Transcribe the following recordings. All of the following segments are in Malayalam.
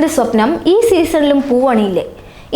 ബ്ലാസ്റ്റേഴ്സിന്റെ സ്വപ്നം ഈ സീസണിലും പൂവണിയില്ലേ?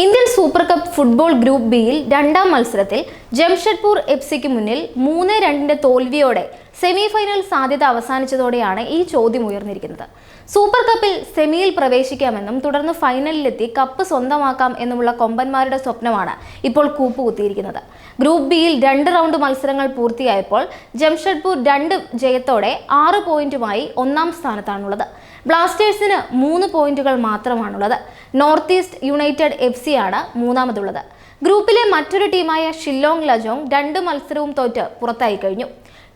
Indian super cup football group ബിയിൽ രണ്ടാം മത്സരത്തിൽ ജംഷഡ്പൂർ എഫ്സിക്ക് മുന്നിൽ 3-2 തോൽവിയോടെ സെമി ഫൈനൽ സാധ്യത അവസാനിച്ചതോടെയാണ് ഈ ചോദ്യം ഉയർന്നിരിക്കുന്നത്. സൂപ്പർ കപ്പിൽ സെമിയിൽ പ്രവേശിക്കാമെന്നും തുടർന്ന് ഫൈനലിലെത്തി കപ്പ് സ്വന്തമാക്കാം എന്നുമുള്ള കൊമ്പന്മാരുടെ സ്വപ്നമാണ് ഇപ്പോൾ കൂപ്പുകുത്തിയിരിക്കുന്നത്. ഗ്രൂപ്പ് ബിയിൽ 2 റൗണ്ട് മത്സരങ്ങൾ പൂർത്തിയായപ്പോൾ ജംഷഡ്പൂർ 2 ജയത്തോടെ 6 പോയിന്റുമായി ഒന്നാം സ്ഥാനത്താണുള്ളത്. ബ്ലാസ്റ്റേഴ്സിന് 3 പോയിന്റുകൾ മാത്രമാണുള്ളത്. നോർത്ത് ഈസ്റ്റ് യുണൈറ്റഡ് എഫ്സി ആണ് മൂന്നാമതുള്ളത്. ഗ്രൂപ്പിലെ മറ്റൊരു ടീമായ ഷില്ലോങ് ലജോങ് 2 മത്സരവും തോറ്റ് പുറത്തായി കഴിഞ്ഞു.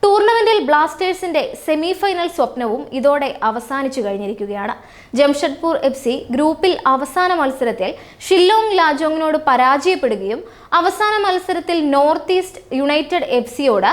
ടൂർണമെന്റിൽ ബ്ലാസ്റ്റേഴ്സിന്റെ സെമി ഫൈനൽ സ്വപ്നവും ഇതോടെ അവസാനിച്ചു കഴിഞ്ഞിരിക്കുകയാണ്. ജംഷഡ്പൂർ എഫ്സി ഗ്രൂപ്പിൽ അവസാന മത്സരത്തിൽ ഷില്ലോങ് ലാജോങ്ങിനോട് പരാജയപ്പെടുകയും അവസാന മത്സരത്തിൽ നോർത്ത് ഈസ്റ്റ് യുണൈറ്റഡ് എഫ്സിയോട്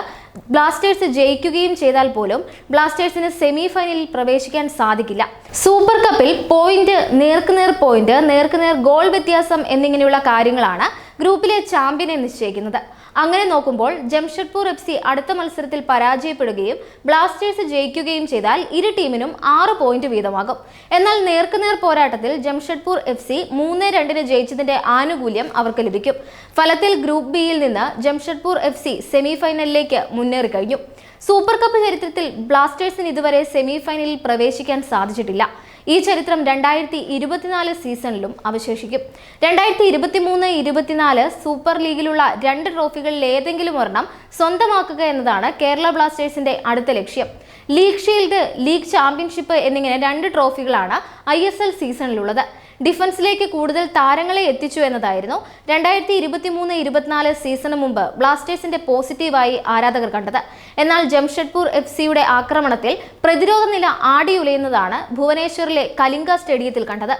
ബ്ലാസ്റ്റേഴ്സ് ജയിക്കുകയും ചെയ്താൽ പോലും ബ്ലാസ്റ്റേഴ്സിന് സെമി ഫൈനലിൽ പ്രവേശിക്കാൻ സാധിക്കില്ല. സൂപ്പർ കപ്പിൽ പോയിന്റ്, നേർക്കുനേർ ഗോൾ വ്യത്യാസം എന്നിങ്ങനെയുള്ള കാര്യങ്ങളാണ് ഗ്രൂപ്പിലെ ചാമ്പ്യനെ നിശ്ചയിക്കുന്നത്. അങ്ങനെ നോക്കുമ്പോൾ ജംഷഡ്പൂർ എഫ്സി അടുത്ത മത്സരത്തിൽ പരാജയപ്പെടുകയും ബ്ലാസ്റ്റേഴ്സ് ജയിക്കുകയും ചെയ്താൽ ഇരു ടീമിനും 6 പോയിന്റ് വീതമാകും. എന്നാൽ നേർക്കുനേർ പോരാട്ടത്തിൽ ജംഷഡ്പൂർ എഫ്സി 3-2 ജയിച്ചതിന്റെ ആനുകൂല്യം അവർക്ക് ലഭിക്കും. ഫലത്തിൽ ഗ്രൂപ്പ് ബിയിൽ നിന്ന് ജംഷഡ്പൂർ എഫ്സി സെമി ഫൈനലിലേക്ക് മുന്നേറി കഴിഞ്ഞു. സൂപ്പർ കപ്പ് ചരിത്രത്തിൽ ബ്ലാസ്റ്റേഴ്സിന് ഇതുവരെ സെമി ഫൈനലിൽ പ്രവേശിക്കാൻ സാധിച്ചിട്ടില്ല. ഈ ചരിത്രം 2024 സീസണിലും അവശേഷിക്കും. 2023-24 സൂപ്പർ ലീഗിലുള്ള 2 ട്രോഫികളിൽ ഏതെങ്കിലും ഒരെണ്ണം സ്വന്തമാക്കുക എന്നതാണ് കേരള ബ്ലാസ്റ്റേഴ്സിന്റെ അടുത്ത ലക്ഷ്യം. ലീഗ് ഷീൽഡ്, ലീഗ് ചാമ്പ്യൻഷിപ്പ് എന്നിങ്ങനെ 2 ട്രോഫികളാണ് ISL സീസണിലുള്ളത്. ഡിഫൻസിലേക്ക് കൂടുതൽ താരങ്ങളെ എത്തിച്ചു എന്നതായിരുന്നു 2023-24 സീസണിന് മുമ്പ് ബ്ലാസ്റ്റേഴ്സിന്റെ പോസിറ്റീവായി ആരാധകർ കണ്ടത്. എന്നാൽ ജംഷഡ്പൂർ എഫ്സിയുടെ ആക്രമണത്തിൽ പ്രതിരോധ നില ആടിയുലയുന്നതാണ് ഭുവനേശ്വറിലെ കലിംഗ സ്റ്റേഡിയത്തിൽ കണ്ടത്.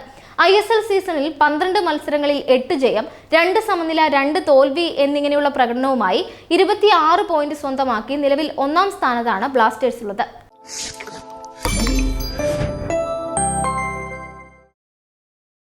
ISL സീസണിൽ 12 മത്സരങ്ങളിൽ 8 ജയം, 2 സമനില, 2 തോൽവി എന്നിങ്ങനെയുള്ള പ്രകടനവുമായി 26 പോയിന്റ് സ്വന്തമാക്കി നിലവിൽ 1-ാം സ്ഥാനത്താണ് ബ്ലാസ്റ്റേഴ്സ് ഉള്ളത്.